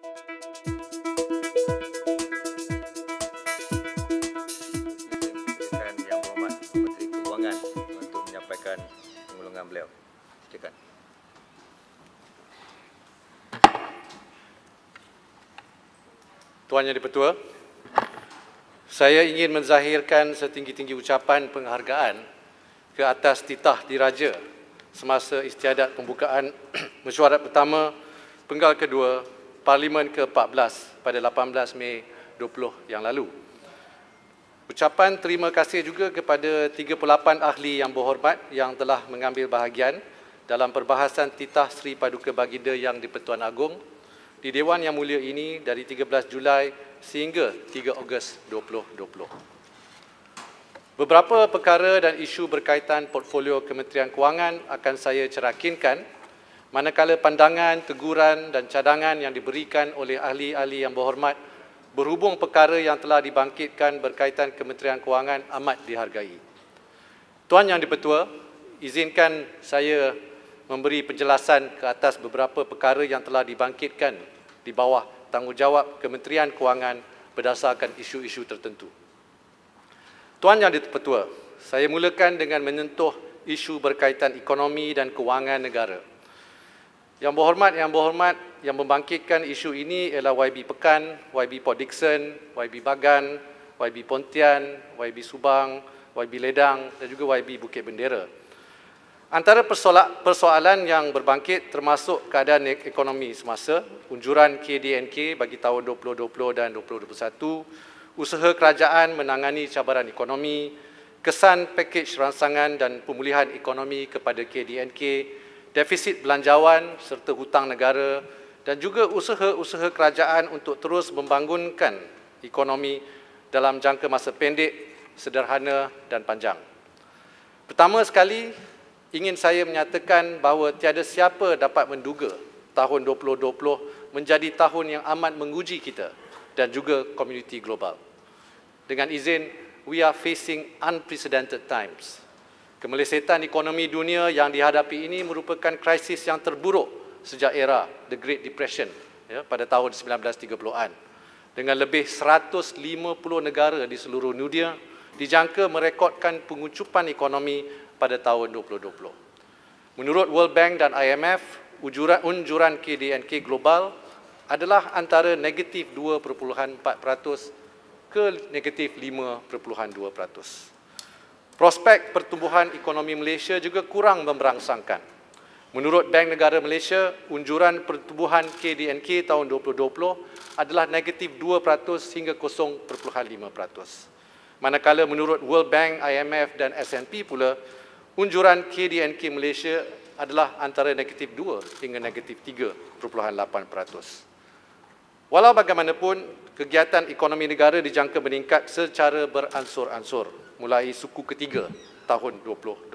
Yang Berhormat Menteri Keuangan untuk menyampaikan pengulungan beliau. Silakan. Tuan Yang di-Pertua, saya ingin menzahirkan setinggi-tinggi ucapan penghargaan ke atas titah diraja semasa istiadat pembukaan mesyuarat pertama penggal kedua Parlimen ke-14 pada 18 Mei 20 yang lalu. Ucapan terima kasih juga kepada 38 ahli yang berhormat yang telah mengambil bahagian dalam perbahasan titah Sri Paduka Baginda Yang di-Pertuan Agong di Dewan Yang Mulia ini dari 13 Julai sehingga 3 Ogos 2020. Beberapa perkara dan isu berkaitan portfolio Kementerian Kewangan akan saya cerakinkan, manakala pandangan, teguran dan cadangan yang diberikan oleh ahli-ahli yang berhormat berhubung perkara yang telah dibangkitkan berkaitan Kementerian Kewangan amat dihargai. Tuan Yang di-Pertua, izinkan saya memberi penjelasan ke atas beberapa perkara yang telah dibangkitkan di bawah tanggungjawab Kementerian Kewangan berdasarkan isu-isu tertentu. Tuan Yang di-Pertua, saya mulakan dengan menyentuh isu berkaitan ekonomi dan kewangan negara. Yang berhormat yang membangkitkan isu ini ialah YB Pekan, YB Port Dickson, YB Bagan, YB Pontian, YB Subang, YB Ledang dan juga YB Bukit Bendera. Antara persoalan yang berbangkit termasuk keadaan ekonomi semasa, unjuran KDNK bagi tahun 2020 dan 2021, usaha kerajaan menangani cabaran ekonomi, kesan pakej rangsangan dan pemulihan ekonomi kepada KDNK, defisit belanjawan serta hutang negara dan juga usaha-usaha kerajaan untuk terus membangunkan ekonomi dalam jangka masa pendek, sederhana dan panjang. Pertama sekali, ingin saya menyatakan bahawa tiada siapa dapat menduga tahun 2020 menjadi tahun yang amat menguji kita dan juga komuniti global. Dengan izin, we are facing unprecedented times. Kemelesetan ekonomi dunia yang dihadapi ini merupakan krisis yang terburuk sejak era The Great Depression pada tahun 1930-an. Dengan lebih 150 negara di seluruh dunia dijangka merekodkan pengucupan ekonomi pada tahun 2020. Menurut World Bank dan IMF, unjuran KDNK global adalah antara negatif 2.4% ke negatif 5.2%. Prospek pertumbuhan ekonomi Malaysia juga kurang memberangsangkan. Menurut Bank Negara Malaysia, unjuran pertumbuhan KDNK tahun 2020 adalah negatif 2% hingga 0.5%. Manakala menurut World Bank, IMF dan S&P pula, unjuran KDNK Malaysia adalah antara negatif 2 hingga negatif 3.8%. Walau bagaimanapun, kegiatan ekonomi negara dijangka meningkat secara beransur-ansur mulai suku ketiga tahun 2020.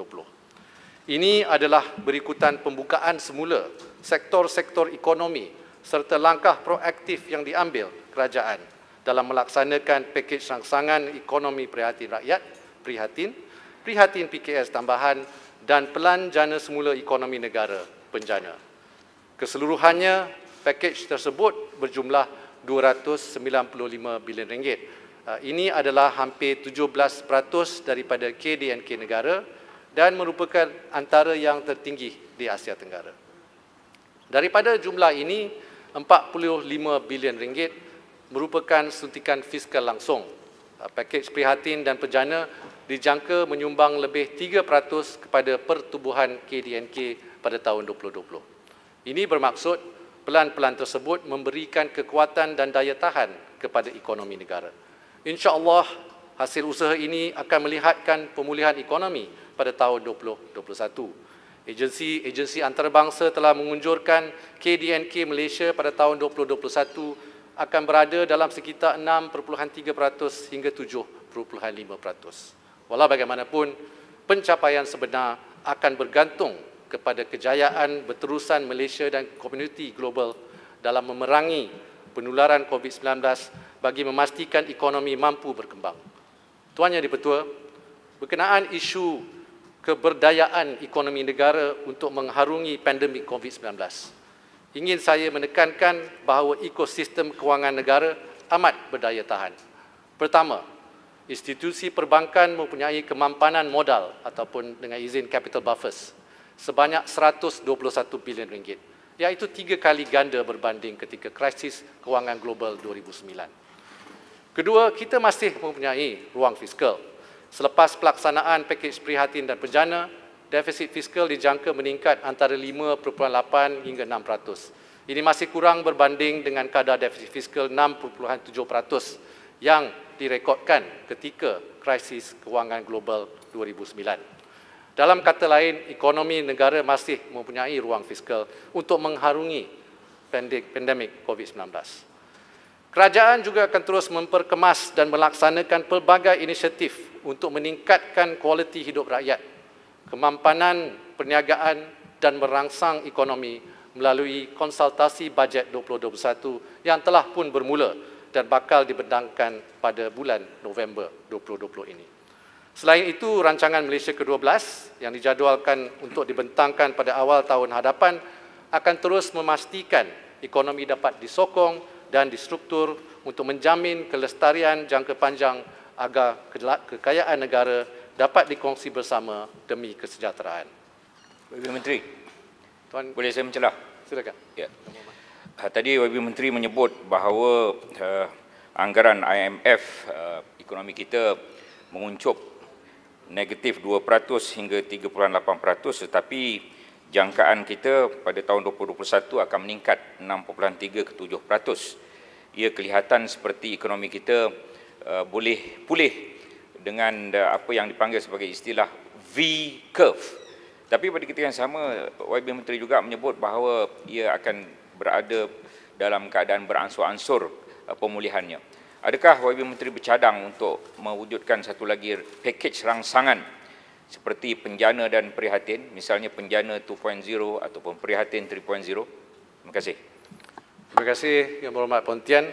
Ini adalah berikutan pembukaan semula sektor-sektor ekonomi serta langkah proaktif yang diambil kerajaan dalam melaksanakan pakej rangsangan ekonomi prihatin rakyat, prihatin PKS tambahan dan pelan jana semula ekonomi negara penjana. Keseluruhannya, pakej tersebut berjumlah RM295 bilion. Ini adalah hampir 17% daripada KDNK negara dan merupakan antara yang tertinggi di Asia Tenggara. Daripada jumlah ini, RM45 bilion merupakan suntikan fiskal langsung. Pakej prihatin dan penjana dijangka menyumbang lebih 3% kepada pertumbuhan KDNK pada tahun 2020. Ini bermaksud pelan-pelan tersebut memberikan kekuatan dan daya tahan kepada ekonomi negara. InsyaAllah, hasil usaha ini akan melihatkan pemulihan ekonomi pada tahun 2021. Agensi antarabangsa telah mengunjurkan KDNK Malaysia pada tahun 2021 akan berada dalam sekitar 6.3% hingga 7.5%. Walau bagaimanapun, pencapaian sebenar akan bergantung kepada kejayaan berterusan Malaysia dan komuniti global dalam memerangi penularan COVID-19 bagi memastikan ekonomi mampu berkembang. Tuan Yang di-Pertua, berkenaan isu keberdayaan ekonomi negara untuk mengharungi pandemik COVID-19. ingin saya menekankan bahawa ekosistem kewangan negara amat berdaya tahan. Pertama, institusi perbankan mempunyai kemampanan modal ataupun dengan izin capital buffers sebanyak RM121 bilion, iaitu 3 kali ganda berbanding ketika krisis kewangan global 2009. Kedua, kita masih mempunyai ruang fiskal. Selepas pelaksanaan pakej prihatin dan bencana, defisit fiskal dijangka meningkat antara 5.8 hingga 6%. Ini masih kurang berbanding dengan kadar defisit fiskal 6.7% yang direkodkan ketika krisis kewangan global 2009. Dalam kata lain, ekonomi negara masih mempunyai ruang fiskal untuk mengharungi pandemik COVID-19. Kerajaan juga akan terus memperkemas dan melaksanakan pelbagai inisiatif untuk meningkatkan kualiti hidup rakyat, kemampanan perniagaan dan merangsang ekonomi melalui konsultasi bajet 2021 yang telah pun bermula dan bakal dibentangkan pada bulan November 2020 ini. Selain itu, rancangan Malaysia ke-12 yang dijadualkan untuk dibentangkan pada awal tahun hadapan akan terus memastikan ekonomi dapat disokong dan distruktur untuk menjamin kelestarian jangka panjang agar kekayaan negara dapat dikongsi bersama demi kesejahteraan. YB Menteri, Tuan, boleh saya mencelah? silakan. Ya. Tadi YB Menteri menyebut bahawa anggaran IMF ekonomi kita menguncup negatif 2% hingga 3.8%, tetapi jangkaan kita pada tahun 2021 akan meningkat 6.3 ke 7%. Ia kelihatan seperti ekonomi kita boleh pulih dengan apa yang dipanggil sebagai istilah V-curve. Tapi pada ketika yang sama, YB Menteri juga menyebut bahawa ia akan berada dalam keadaan beransur-ansur pemulihannya. Adakah YB Menteri bercadang untuk mewujudkan satu lagi pakej rangsangan seperti penjana dan prihatin, misalnya penjana 2.0 ataupun prihatin 3.0? Terima kasih. Terima kasih Yang Berhormat Puan Tian.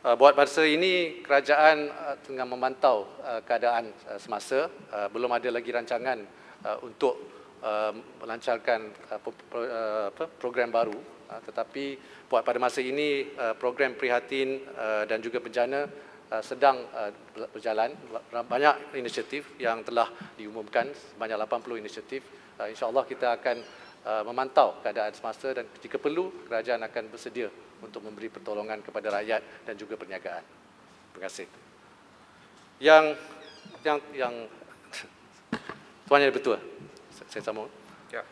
Buat masa ini, kerajaan tengah memantau keadaan semasa. Belum ada lagi rancangan untuk melancarkan program baru. Tetapi buat pada masa ini, program prihatin dan juga bencana sedang berjalan. Banyak inisiatif yang telah diumumkan, sebanyak 80 inisiatif. InsyaAllah kita akan memantau keadaan semasa dan jika perlu, kerajaan akan bersedia untuk memberi pertolongan kepada rakyat dan juga perniagaan. Terima kasih. Yang Tuan Yang Betul, saya sambung. Ya.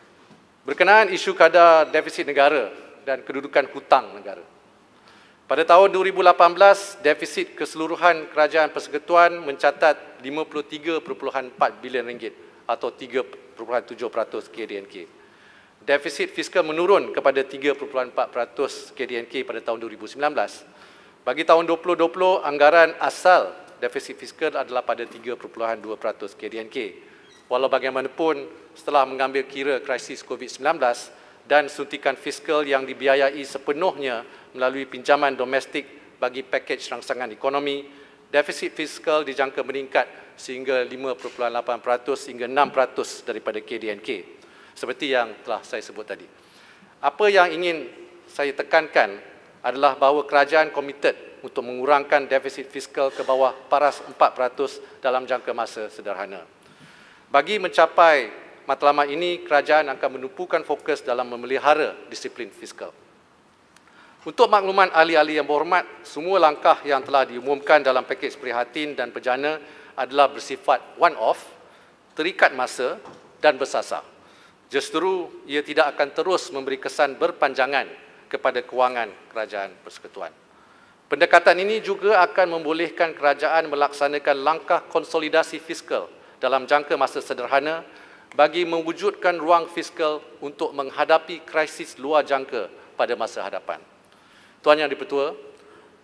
Berkenaan isu kadar defisit negara dan kedudukan hutang negara. Pada tahun 2018, defisit keseluruhan Kerajaan Persekutuan mencatat RM53.4 bilion atau 3.7% KDNK. Defisit fiskal menurun kepada 3.4% KDNK pada tahun 2019. Bagi tahun 2020, anggaran asal defisit fiskal adalah pada 3.2% KDNK. Walau bagaimanapun, setelah mengambil kira krisis COVID-19 dan suntikan fiskal yang dibiayai sepenuhnya melalui pinjaman domestik bagi pakej rangsangan ekonomi, defisit fiskal dijangka meningkat sehingga 5.8% hingga 6% daripada KDNK, seperti yang telah saya sebut tadi. Apa yang ingin saya tekankan adalah bahawa kerajaan komited untuk mengurangkan defisit fiskal ke bawah paras 4% dalam jangka masa sederhana. Bagi mencapai matlamat ini, kerajaan akan menumpukan fokus dalam memelihara disiplin fiskal. Untuk makluman ahli-ahli yang berhormat, semua langkah yang telah diumumkan dalam pakej prihatin dan bencana adalah bersifat one-off, terikat masa dan bersasar. Justru, ia tidak akan terus memberi kesan berpanjangan kepada kewangan Kerajaan Persekutuan. Pendekatan ini juga akan membolehkan kerajaan melaksanakan langkah konsolidasi fiskal dalam jangka masa sederhana bagi mewujudkan ruang fiskal untuk menghadapi krisis luar jangka pada masa hadapan. Tuan Yang Dipertua,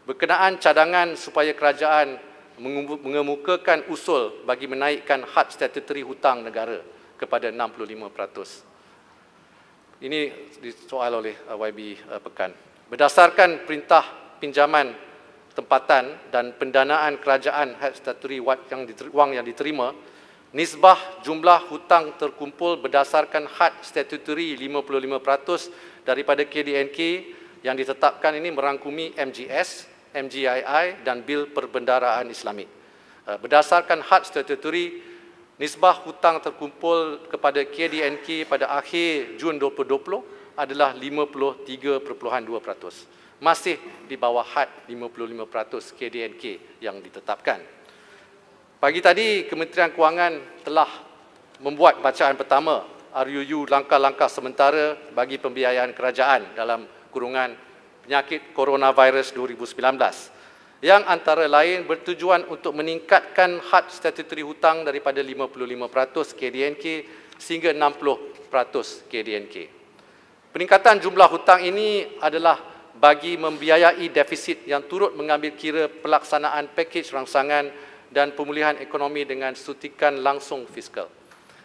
berkenaan cadangan supaya kerajaan mengemukakan usul bagi menaikkan had statutory hutang negara kepada 65%. Ini disoal oleh YB Pekan. Berdasarkan perintah pinjaman tempatan dan pendanaan kerajaan had statutory wang yang diterima, nisbah jumlah hutang terkumpul berdasarkan had statutory 55% daripada KDNK yang ditetapkan ini merangkumi MGS, MGII dan Bil Perbendaraan Islami. Berdasarkan had statutari, nisbah hutang terkumpul kepada KDNK pada akhir Jun 2020 adalah 53.2%. Masih di bawah had 55% KDNK yang ditetapkan. Pagi tadi, Kementerian Kewangan telah membuat bacaan pertama RUU langkah-langkah sementara bagi pembiayaan kerajaan dalam kurungan penyakit coronavirus 2019 yang antara lain bertujuan untuk meningkatkan had statutory hutang daripada 55% KDNK sehingga 60% KDNK. Peningkatan jumlah hutang ini adalah bagi membiayai defisit yang turut mengambil kira pelaksanaan pakej rangsangan dan pemulihan ekonomi dengan suntikan langsung fiskal.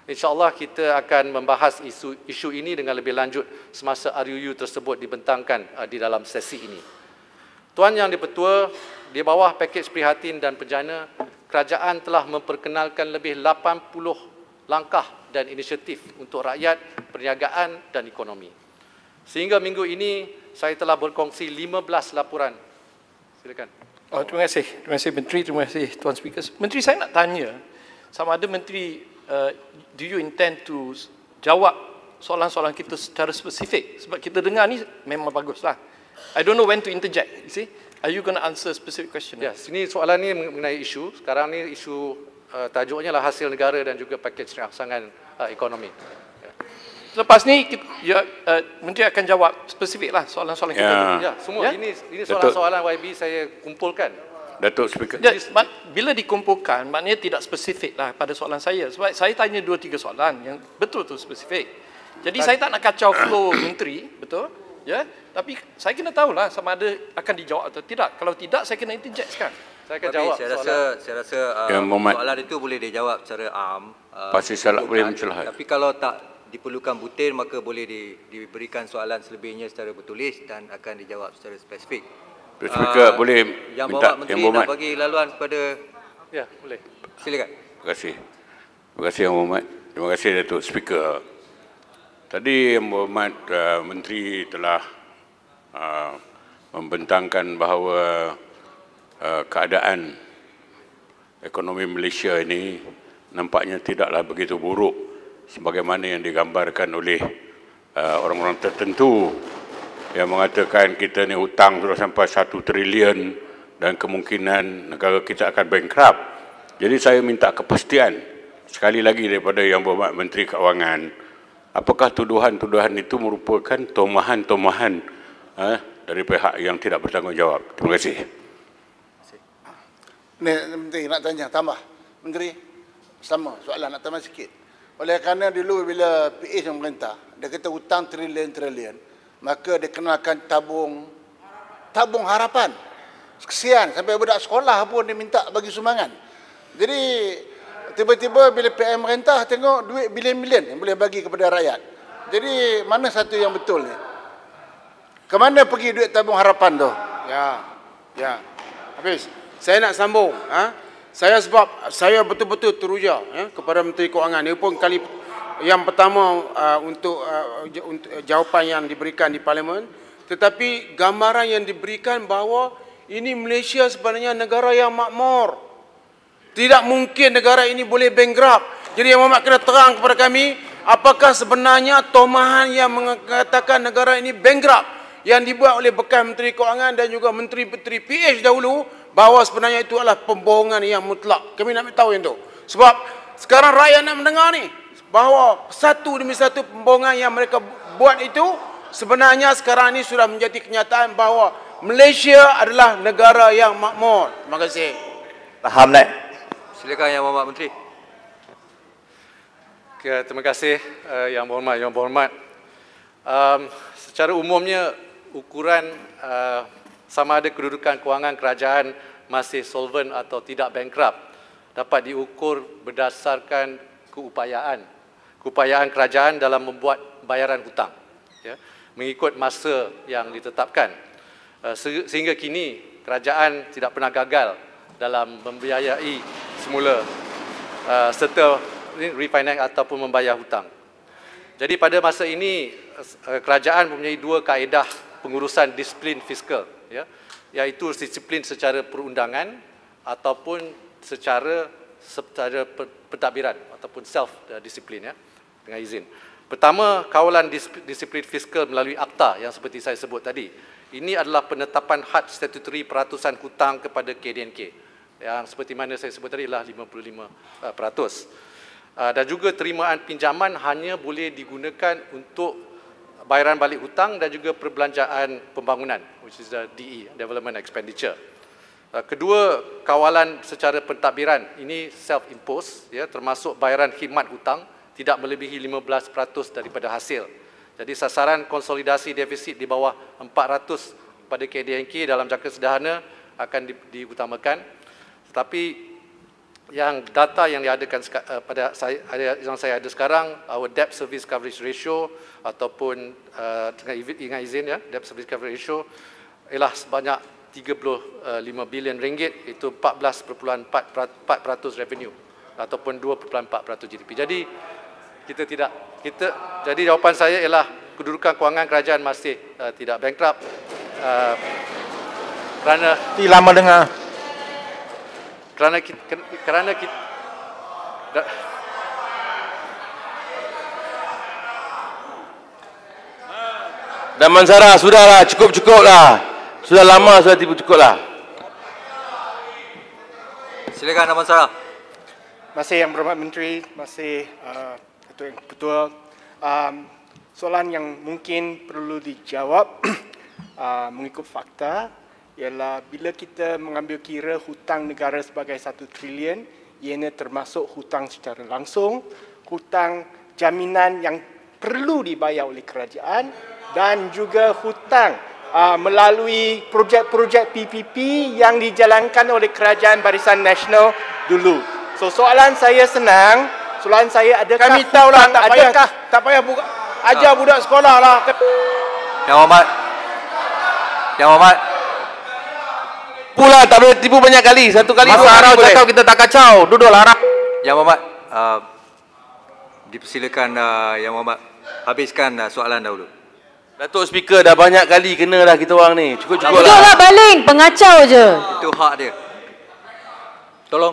InsyaAllah kita akan membahas isu ini dengan lebih lanjut semasa RUU tersebut dibentangkan di dalam sesi ini. Tuan Yang di-Pertua, di bawah pakej prihatin dan penjana, kerajaan telah memperkenalkan lebih 80 langkah dan inisiatif untuk rakyat, perniagaan dan ekonomi. Sehingga minggu ini, saya telah berkongsi 15 laporan. Silakan. Terima kasih Menteri, terima kasih Tuan Speaker. Menteri, saya nak tanya, sama ada Menteri, do you intend to jawab soalan-soalan kita secara spesifik? Sebab kita dengar ni memang baguslah. I don't know when to interject, you see. Are you going to answer specific question? Ya, sini soalan ni mengenai isu. Sekarang ni isu tajuknya lah hasil negara dan juga pakej rangsangan ekonomi. Lepas ni, Menteri akan jawab spesifik lah soalan-soalan kita. Ya, semua. Ya? Ini soalan-soalan YB saya kumpulkan. Datuk Speaker. Ya, bila dikumpulkan, maknanya tidak spesifik lah pada soalan saya. Sebab saya tanya 2-3 soalan yang betul-betul spesifik. Jadi saya tak nak kacau flow Menteri, betul? Ya, tapi saya kena tahulah sama ada akan dijawab atau tidak. Kalau tidak, saya kena interject sekarang. Saya akan jawab. Saya rasa soalan itu boleh dijawab secara am. Pasti salah boleh mencelahat. Tapi kalau tak diperlukan butir, maka boleh diberikan soalan selebihnya secara bertulis dan akan dijawab secara spesifik. Speaker boleh yang minta Menteri nak bagi laluan kepada. Ya, boleh. Silakan. Terima kasih. Terima kasih Yang Berhormat. Terima kasih Datuk Speaker. Tadi Yang Berhormat Menteri telah membentangkan bahawa keadaan ekonomi Malaysia ini nampaknya tidaklah begitu buruk sebagaimana yang digambarkan oleh orang-orang tertentu yang mengatakan kita ni hutang sudah sampai 1 trilion dan kemungkinan negara kita akan bankrupt. Jadi saya minta kepastian sekali lagi daripada Yang Berhormat Menteri Keuangan, apakah tuduhan-tuduhan itu merupakan tomahan-tomahan dari pihak yang tidak bertanggungjawab. Terima kasih. Menteri nak tanya tambah. Menteri, sama soalan nak tambah sikit. Oleh kerana dulu bila PH yang merintah, dia kata hutang trilion-trilion, maka dia kenakan tabung harapan. Kesian, sampai budak sekolah pun dia minta bagi sumbangan. Jadi tiba-tiba bila PM merintah tengok duit bilion-bilion yang boleh bagi kepada rakyat. Jadi mana satu yang betul ni? Kemana pergi duit tabung harapan tu? Ya. Habis. Saya nak sambung. Sebab saya betul-betul teruja kepada Menteri Kewangan. Ini pun kali yang pertama untuk jawapan yang diberikan di Parlimen. Tetapi gambaran yang diberikan bahawa ini Malaysia sebenarnya negara yang makmur. Tidak mungkin negara ini boleh bankrupt. Jadi Yang Berhormat kena terang kepada kami, apakah sebenarnya tomahan yang mengatakan negara ini bankrupt yang dibuat oleh bekas Menteri Kewangan dan juga Menteri-Menteri PH dahulu, bahawa sebenarnya itu adalah pembohongan yang mutlak. Kami nak tahu yang itu. Sebab sekarang rakyat nak mendengar ni, bahawa satu demi satu pembohongan yang mereka buat itu, sebenarnya sekarang ini sudah menjadi kenyataan bahawa Malaysia adalah negara yang makmur. Terima kasih. Faham tak? Silakan Yang Berhormat Menteri. Okay, terima kasih Yang Berhormat. Secara umumnya, ukuran sama ada kedudukan kewangan kerajaan masih solvent atau tidak bankrupt dapat diukur berdasarkan keupayaan kerajaan dalam membuat bayaran hutang, ya, mengikut masa yang ditetapkan. Sehingga kini kerajaan tidak pernah gagal dalam membiayai semula serta refinance ataupun membayar hutang. Jadi pada masa ini kerajaan mempunyai dua kaedah pengurusan disiplin fiskal, ya, iaitu disiplin secara perundangan ataupun secara pentadbiran ataupun self disiplin, ya, dengan izin. Pertama, kawalan disiplin fiskal melalui akta yang seperti saya sebut tadi. Ini adalah penetapan had statutory peratusan hutang kepada KDNK. Yang seperti mana saya sebut tadi adalah 55%. Dan juga terimaan pinjaman hanya boleh digunakan untuk bayaran balik hutang dan juga perbelanjaan pembangunan, which is the DE, Development Expenditure. Kedua, kawalan secara pentadbiran, ini self-imposed, ya, termasuk bayaran khidmat hutang tidak melebihi 15% daripada hasil. Jadi sasaran konsolidasi defisit di bawah 400 pada KDNK dalam jangka sederhana akan diutamakan. Tetapi yang data yang diadakan pada yang saya ada sekarang, our debt service coverage ratio ataupun dengan izin, ya, debt service coverage ratio ialah sebanyak 35 bilion ringgit, itu 14.4% revenue ataupun 2.4% GDP. Jadi jadi jawapan saya ialah kedudukan kewangan kerajaan masih tidak bankrupt kerana lama dengar. Kerana kita Damansara, sudahlah, cukup-cukuplah. Sudah lama sudah cukuplah. Silakan Damansara. Terima kasih Yang Berhormat Menteri, terima kasih Ketua. Soalan yang mungkin perlu dijawab mengikut fakta ialah bila kita mengambil kira hutang negara sebagai 1 trilion, ianya termasuk hutang secara langsung, hutang jaminan yang perlu dibayar oleh kerajaan dan juga hutang melalui projek-projek PPP yang dijalankan oleh Kerajaan Barisan Nasional dulu. So soalan saya senang, soalan saya adakah Kami tahulah, tak payah buka, ajar budak sekolah lah. Yang Hormat. Yang Hormat. Pula tak boleh tipu banyak kali. Satu kali dua kali cakap kita tak kacau. Duduklah harap. Yang Hormat, dipersilakan Yang Hormat habiskan soalan dahulu. Datuk Speaker dah banyak kali kena dah kita orang ni. Cukup-cukup lah. Duduklah baling, pengacau je. Itu hak dia. Tolong.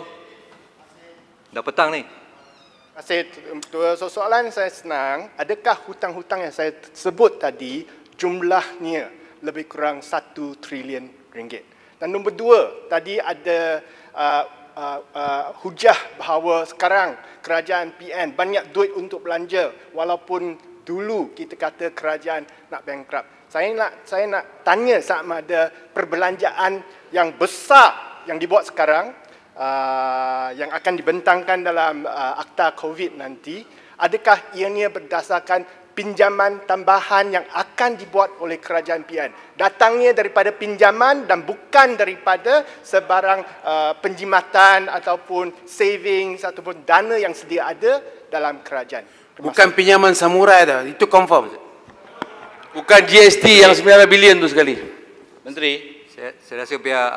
Dah petang ni. Terima kasih Ketua. So, soalan saya senang, adakah hutang-hutang yang saya sebut tadi jumlahnya lebih kurang 1 trilion ringgit? Dan nombor 2, tadi ada hujah bahawa sekarang kerajaan PN banyak duit untuk belanja walaupun dulu kita kata kerajaan nak bankrupt. Saya nak tanya sama ada perbelanjaan yang besar yang dibuat sekarang yang akan dibentangkan dalam akta COVID nanti, adakah ianya berdasarkan pinjaman tambahan yang akan dibuat oleh kerajaan PN? Datangnya daripada pinjaman dan bukan daripada sebarang penjimatan ataupun savings ataupun dana yang sedia ada dalam kerajaan. Bukan pinjaman samurai dah, itu confirm. Bukan GST yang 9 bilion tu sekali. Menteri, Saya rasa biar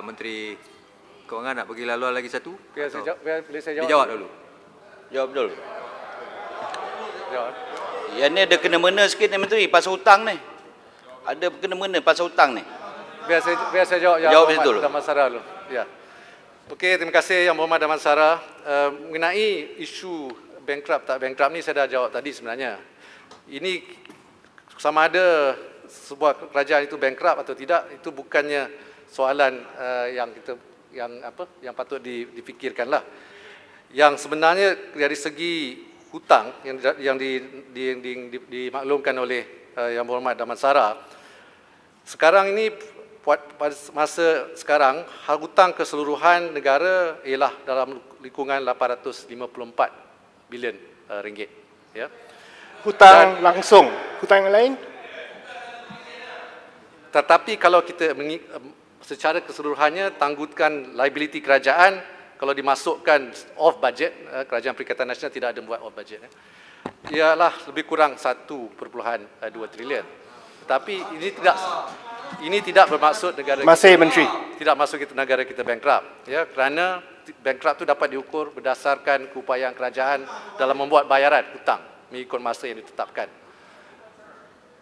Menteri Kewangan nak bagi laluan lagi satu. Biar saya jawab. Dijawab dulu. jawab betul. Jawab. Yang ni ada kena-mena sikit ni Menteri, pasal hutang ni. Ada kena-mena pasal hutang ni. Biar saya jawab Yang Jawab Berhormat betul. Damansara dulu. Ya. Okey, terima kasih Yang Berhormat Damansara. Mengenai isu bankrupt tak bankrupt ni saya dah jawab tadi sebenarnya. Ini sama ada sebuah kerajaan itu bankrupt atau tidak, itu bukannya soalan yang patut difikirkanlah. Yang sebenarnya dari segi hutang yang dimaklumkan oleh Yang Berhormat Damansara, sekarang ini pada masa sekarang hutang keseluruhan negara ialah dalam lingkungan 854 bilion ringgit, ya. Hutang langsung, hutang yang lain. Tetapi kalau kita secara keseluruhannya tangguhkan liability kerajaan, kalau dimasukkan off budget, Kerajaan Perikatan Nasional tidak ada buat off budget, ialah lebih kurang 1.2 trilion. Tetapi ini tidak bermaksud negara Masih Menteri. tidak masuk negara kita bankrupt, ya, kerana bankrupt itu dapat diukur berdasarkan keupayaan kerajaan dalam membuat bayaran hutang. mengikut masa yang ditetapkan.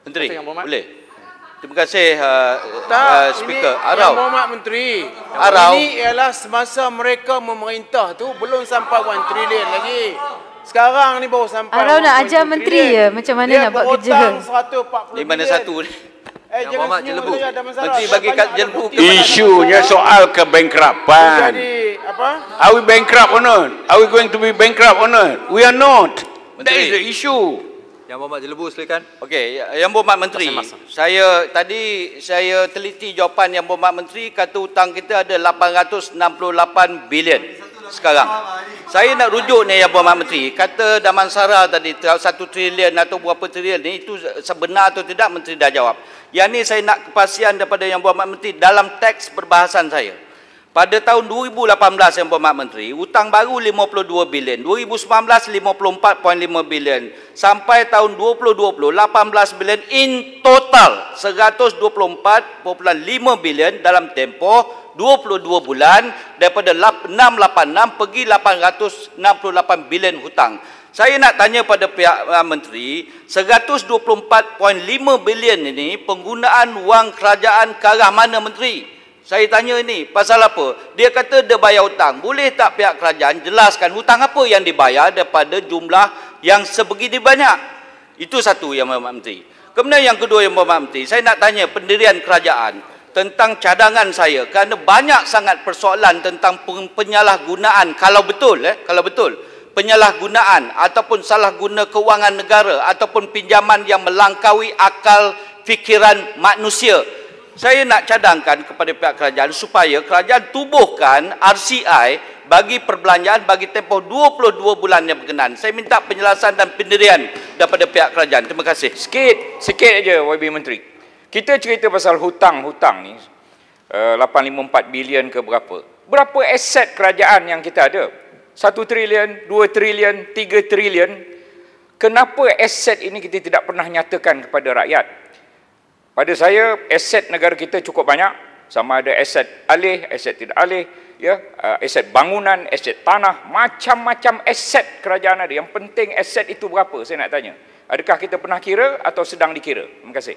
Menteri, Yang Berhormat. boleh? Terima kasih Speaker. Ini Yang Berhormat Menteri. Ini ialah semasa mereka memerintah tu belum sampai 1 trilion lagi. Sekarang ni baru sampai Arau nak ajar 1.2 menteri trilion. je macam mana Dia nak buat kerja. berhutang 140 Di mana bilion. satu ni? Jangan Berhormat senyum Jelebu. saya, ada masalah. Menteri Dah bagi banyak kat ada Jelebu bukti. ke mana? Isunya soal kebankrapan. Jadi apa? Are we bankrupt or not? Are we going to be bankrupt or not? We are not. That Menteri. is the issue. Yang Berhormat Jelebu silakan. Okey, Yang Berhormat Menteri, saya teliti jawapan Yang Berhormat Menteri kata hutang kita ada 868 bilion sekarang. Saya nak rujuk ni Yang Berhormat Menteri, kata Damansara tadi 1 trilion atau berapa trilion ni, itu sebenar atau tidak Menteri dah jawab. Yang ni saya nak kepastian daripada Yang Berhormat Menteri dalam teks perbahasan saya. Pada tahun 2018 Yang Berhormat Menteri, hutang baru 52 bilion, 2019 54.5 bilion, sampai tahun 2020 18 bilion, in total 124.5 bilion dalam tempoh 22 bulan, daripada 686 pergi 868 bilion hutang. Saya nak tanya pada pihak menteri, 124.5 bilion ini penggunaan wang kerajaan ke arah mana menteri? Saya tanya ini, pasal apa? Dia kata dia bayar hutang. Boleh tak pihak kerajaan jelaskan hutang apa yang dibayar daripada jumlah yang sebegini banyak? Itu satu Yang Berhormat Menteri. Kemudian yang kedua Yang Berhormat Menteri, saya nak tanya pendirian kerajaan tentang cadangan saya, kerana banyak sangat persoalan tentang penyalahgunaan, kalau betul penyalahgunaan ataupun salah guna kewangan negara ataupun pinjaman yang melangkaui akal fikiran manusia. Saya nak cadangkan kepada pihak kerajaan supaya kerajaan tubuhkan RCI bagi perbelanjaan bagi tempoh 22 bulan yang berkenaan. Saya minta penjelasan dan pendirian daripada pihak kerajaan. Terima kasih. Sikit aja YB Menteri. Kita cerita pasal hutang ni 854 bilion ke berapa. Berapa aset kerajaan yang kita ada? 1 trilion, 2 trilion, 3 trilion. Kenapa aset ini kita tidak pernah nyatakan kepada rakyat? Pada saya, aset negara kita cukup banyak. Sama ada aset alih, aset tidak alih, ya, aset bangunan, aset tanah, macam-macam aset kerajaan ada. Yang penting aset itu berapa, saya nak tanya. Adakah kita pernah kira atau sedang dikira? Terima kasih.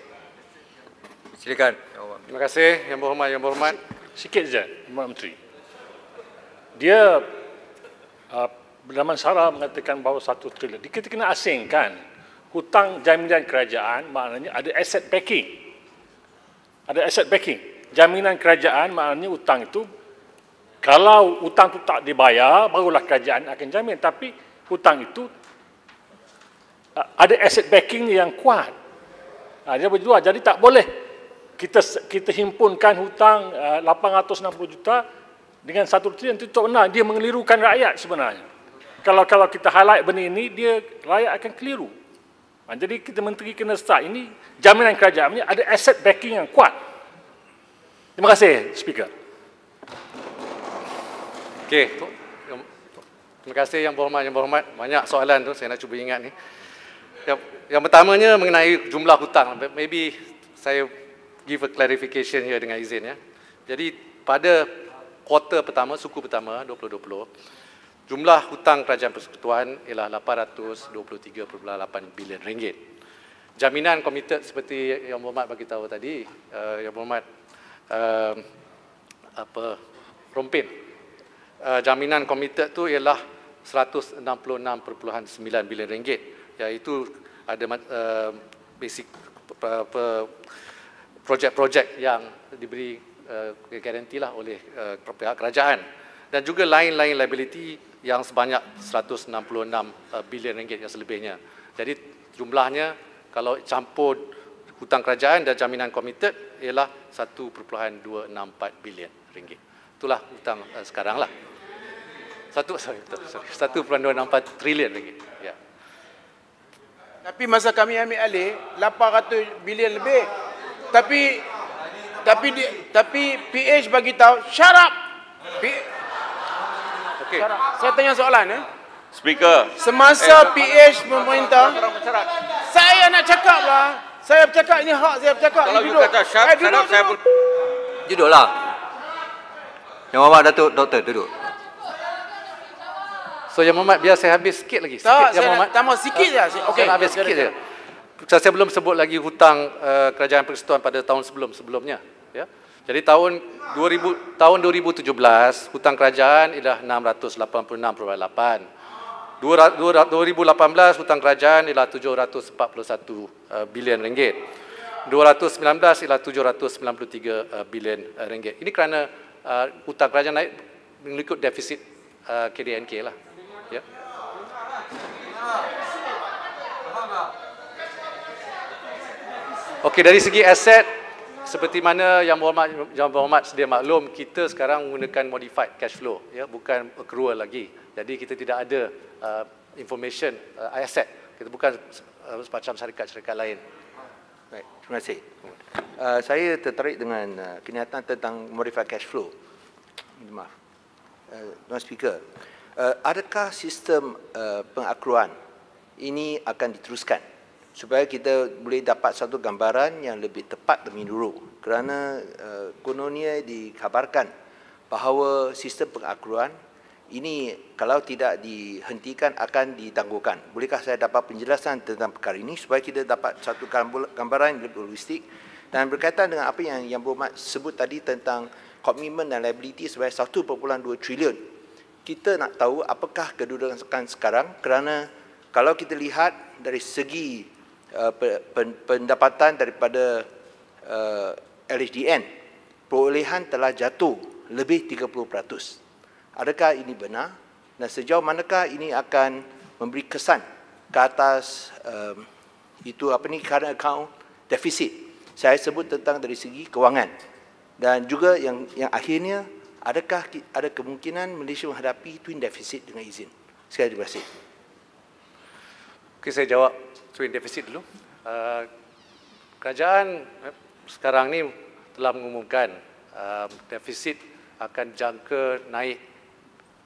Silakan. Terima kasih Yang Berhormat. Sikit je, Berhormat Menteri. Dia Damansara mengatakan bahawa 1 trilion. Kita kena asingkan hutang jaminan kerajaan, maknanya ada asset backing. Ada asset backing. Jaminan kerajaan maknanya hutang itu, kalau hutang itu tak dibayar, barulah kerajaan akan jamin. Tapi hutang itu ada asset backing yang kuat. Dia berdua. Jadi tak boleh kita himpunkan hutang 860 juta dengan 1 trilion. Itu tak benar. Dia mengelirukan rakyat sebenarnya. Kalau kita highlight benda ini, rakyat akan keliru. Jadi kita menteri kena start. Ini jaminan kerajaan ini ada asset backing yang kuat. Terima kasih, Speaker. Okey. Terima kasih Yang Berhormat. Banyak soalan tu saya nak cuba ingat ni. Yang pertamanya mengenai jumlah hutang. Maybe saya give a clarification here dengan izin ya. Jadi pada kuartal pertama, suku pertama 2020, jumlah hutang kerajaan persekutuan ialah 823.8 bilion ringgit. Jaminan komited seperti Yang Berhormat bagi tahu tadi, Yang Berhormat Rompin. Jaminan komited tu ialah 166.9 bilion ringgit, iaitu ada basic projek-projek yang diberi garanti lah oleh pihak kerajaan, dan juga lain-lain liability yang sebanyak 166 bilion ringgit yang selebihnya. Jadi jumlahnya kalau campur hutang kerajaan dan jaminan komited ialah 1.264 bilion ringgit. Itulah hutang sekarang lah. 1.264 trilion ringgit. Ya. Tapi masa kami ambil alih 800 bilion lebih. Tapi PH bagi tahu shut up. Okey. Saya tanya soalan Speaker. Semasa PH memerintah, saya nak cakap lah. Saya bercakap, ini hak saya bercakap. Kalau you kata shut up, saya pun Duduklah. Yang Berhormat Datuk Doktor, duduk. So Yang Berhormat, biar saya habis sikit lagi. Tak, Yang saya nak tambah sikit je. Okey, saya nak habis sikit je. Saya belum sebut lagi hutang Kerajaan Persekutuan pada tahun sebelumnya. Ya. Jadi tahun 2017 hutang kerajaan ialah 686.8. 2018 hutang kerajaan ialah 741 bilion ringgit. 2019 ialah 793 bilion ringgit. Ini kerana hutang kerajaan naik mengikut defisit KDNK lah. Ya. Okey, dari segi aset, seperti mana Yang Berhormat sedia maklum, kita sekarang menggunakan modified cash flow, ya, bukan accrual lagi. Jadi kita tidak ada information aset. Kita bukan semacam syarikat-syarikat lain. Baik, terima kasih. Saya tertarik dengan kenyataan tentang modified cash flow. Maaf, Tuan Speaker, adakah sistem pengakruan ini akan diteruskan supaya kita boleh dapat satu gambaran yang lebih tepat lebih dulu? Kerana kononnya dikabarkan bahawa sistem pengakruan ini kalau tidak dihentikan akan ditangguhkan. Bolehkah saya dapat penjelasan tentang perkara ini supaya kita dapat satu gambaran yang lebih holistik? Dan berkaitan dengan apa yang Yang Berhormat sebut tadi tentang komitmen dan liability sebanyak 1.2 trilion. Kita nak tahu apakah kedudukan sekarang, kerana kalau kita lihat dari segi pendapatan daripada LHDN, perolehan telah jatuh lebih 30%. Adakah ini benar? Dan sejauh manakah ini akan memberi kesan ke atas current account deficit? Saya sebut tentang dari segi kewangan. Dan juga yang akhirnya, adakah ada kemungkinan Malaysia menghadapi twin deficit dengan izin? Sekali terima kasih. Okey, saya jawab twin deficit dulu. Kerajaan sekarang ni telah mengumumkan defisit akan jangka naik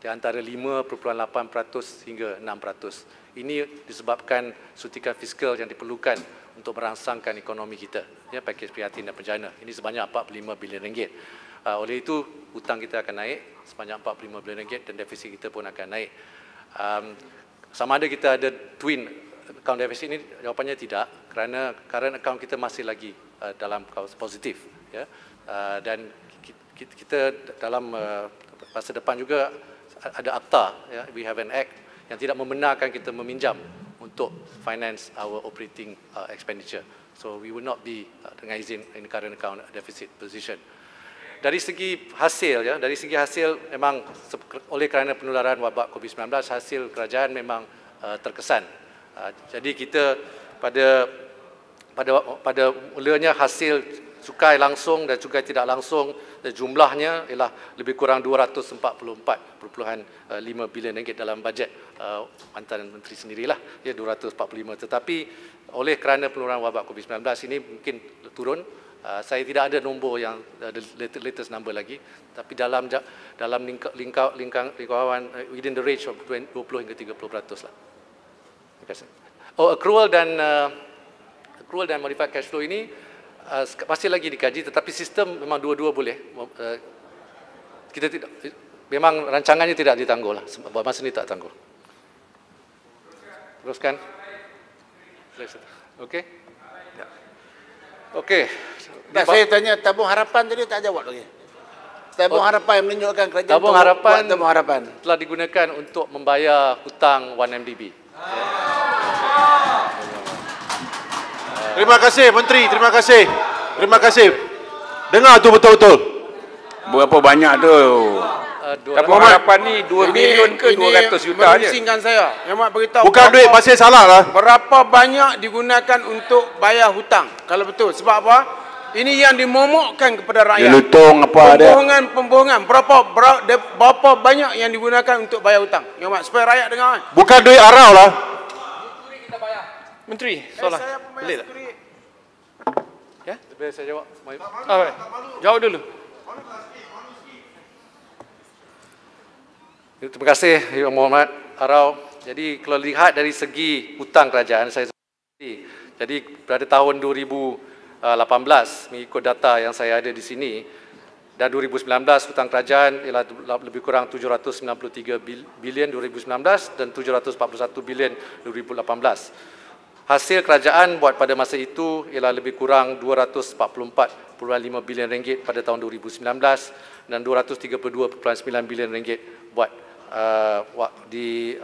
di antara 5.8% hingga 6%. Ini disebabkan suntikan fiskal yang diperlukan untuk merangsangkan ekonomi kita, ya, pakej prihatin dan penjana. Ini sebanyak 45 bilion ringgit. Oleh itu, hutang kita akan naik sebanyak 45 bilion ringgit dan defisit kita pun akan naik. Sama ada kita ada twin account deficit ini, jawapannya tidak, kerana current account kita masih lagi dalam kawasan positif, ya. Dan kita dalam masa depan juga ada akta, ya, we have an act yang tidak membenarkan kita meminjam untuk finance our operating expenditure. So we will not be dengan izin in current account deficit position. Dari segi hasil, ya, dari segi hasil memang oleh kerana penularan wabak COVID-19, hasil kerajaan memang terkesan. Jadi kita pada mulanya hasil cukai langsung dan cukai tidak langsung, jumlahnya ialah lebih kurang 244.5 bilion ringgit dalam bajet mantan menteri sendirilah, ya, 245. Tetapi oleh kerana penularan wabak COVID-19 ini mungkin turun. Saya tidak ada nombor yang latest number lagi, tapi dalam lingkaran within the range of 20 hingga 30% lah. Terima kasih. Accrual dan modified cash flow ini masih lagi dikaji, tetapi sistem memang dua-dua boleh. Kita tidak, memang rancangannya tidak ditangguh lah, sebab masa ini tak tangguh. Teruskan. Okey. Okey. Saya tanya tabung harapan tadi tak jawab lagi. Tabung harapan yang menunjukkan kerajaan tabung harapan telah digunakan untuk membayar hutang 1MDB. Terima kasih Menteri, terima kasih. Terima kasih. Dengar tu betul-betul. Berapa banyak tu? Tabung harapan ni 2 bilion ke 200 juta je. Memusingkan saya. Yang Mak beritahu. Bukan duit pasal salah lah. Berapa banyak digunakan untuk bayar hutang? Kalau betul. Sebab apa? Ini yang dimomokkan kepada rakyat. Dia lutong apa ada? Pembohongan. Berapa banyak yang digunakan untuk bayar hutang? Yang Mak, supaya rakyat dengar. Bukan duit arau lah. Menteri, soalan. Boleh tak? Ya? Biar saya jawab. Jawab dulu. Terima kasih Yang Berhormat Arau. Jadi kalau lihat dari segi hutang kerajaan, jadi pada tahun 2018 mengikut data yang saya ada di sini, Dan 2019 hutang kerajaan ialah lebih kurang 793 bilion 2019 dan 741 bilion 2018. Hasil kerajaan buat pada masa itu ialah lebih kurang 244.5 bilion ringgit pada tahun 2019 dan 232.9 bilion ringgit buat di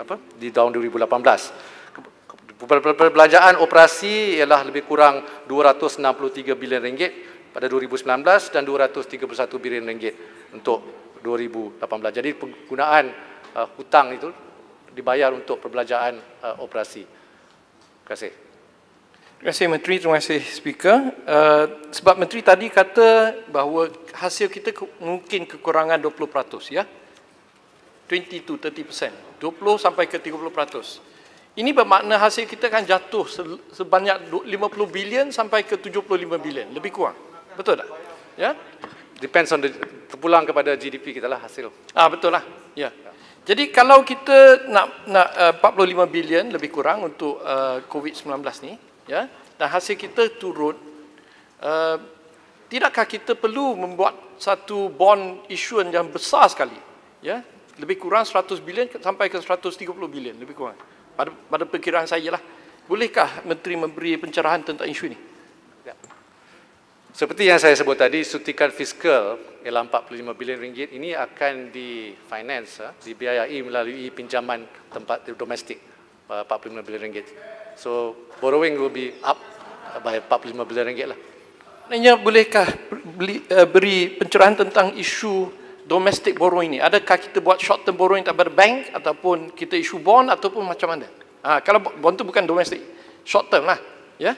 tahun 2018. Perbelanjaan operasi ialah lebih kurang 263 bilion ringgit pada 2019 dan 231 bilion ringgit untuk 2018. Jadi penggunaan hutang itu dibayar untuk perbelanjaan operasi. Terima kasih. Terima kasih Menteri, terima kasih Speaker. Sebab Menteri tadi kata bahawa hasil kita mungkin kekurangan 20%, ya. 20 to 30%. 20 sampai ke 30%. Ini bermakna hasil kita akan jatuh sebanyak 50 bilion sampai ke 75 bilion, lebih kurang. Betul tak? Ya? Depends on terpulang kepada GDP kita lah hasil. Betul lah. Ya. Jadi kalau kita nak 45 bilion lebih kurang untuk COVID-19 ni, ya, dan hasil kita turun, tidakkah kita perlu membuat satu bond issuance yang besar sekali, ya, lebih kurang 100 bilion sampai ke 130 bilion lebih kurang. Pada perkiraan saya lah. Bolehkah Menteri memberi pencerahan tentang isu ini? Ya. Seperti yang saya sebut tadi, suntikan fiskal ialah 45 bilion ringgit ini akan di-finance, dibiayai melalui pinjaman tempat domestik 45 bilion ringgit. So, borrowing will be up by 45 bilion ringgit lah. Maknanya bolehkah beri pencerahan tentang isu domestic borrowing ini? Adakah kita buat short term borrowing daripada bank ataupun kita issue bond ataupun macam mana? Kalau bond tu bukan domestic, short term lah, ya.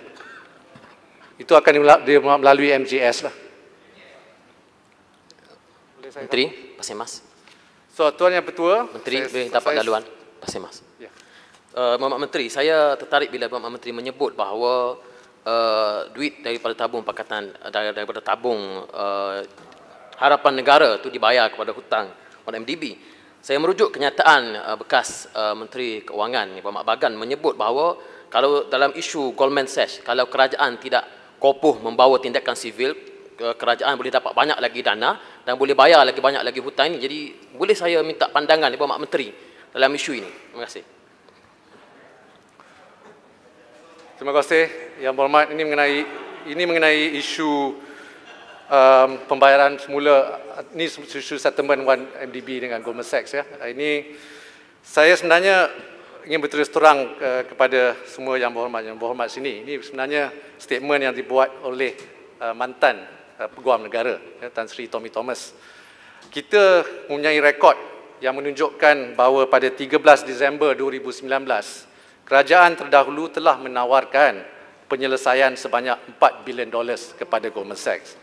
Itu akan melalui MJS lah. Menteri, Pasir Mas. So, Tuan Yang Pertua. Menteri, boleh dapat laluan. Pasir Mas. Ya. Mohd Menteri, saya tertarik bila Mohd Menteri menyebut bahawa duit daripada tabung pakatan, daripada tabung harapan negara itu dibayar kepada hutang oleh MDB. Saya merujuk kenyataan bekas Menteri Keuangan, Pak Mak Bagan, menyebut bahawa kalau dalam isu Goldman Sachs, kalau kerajaan tidak kopuh membawa tindakan sivil, kerajaan boleh dapat banyak lagi dana dan boleh bayar lagi banyak lagi hutang ini. Jadi boleh saya minta pandangan Pak Mak Menteri dalam isu ini? Terima kasih. Terima kasih Yang Berhormat. Ini mengenai isu pembayaran semula, ini isu settlement MDB dengan Goldman Sachs, ya. Ini saya sebenarnya ingin berterus terang kepada semua yang berhormat sini. Ini sebenarnya statement yang dibuat oleh mantan Peguam Negara, ya, Tan Sri Tommy Thomas. Kita mempunyai rekod yang menunjukkan bahawa pada 13 Disember 2019, kerajaan terdahulu telah menawarkan penyelesaian sebanyak $4 bilion kepada Goldman Sachs.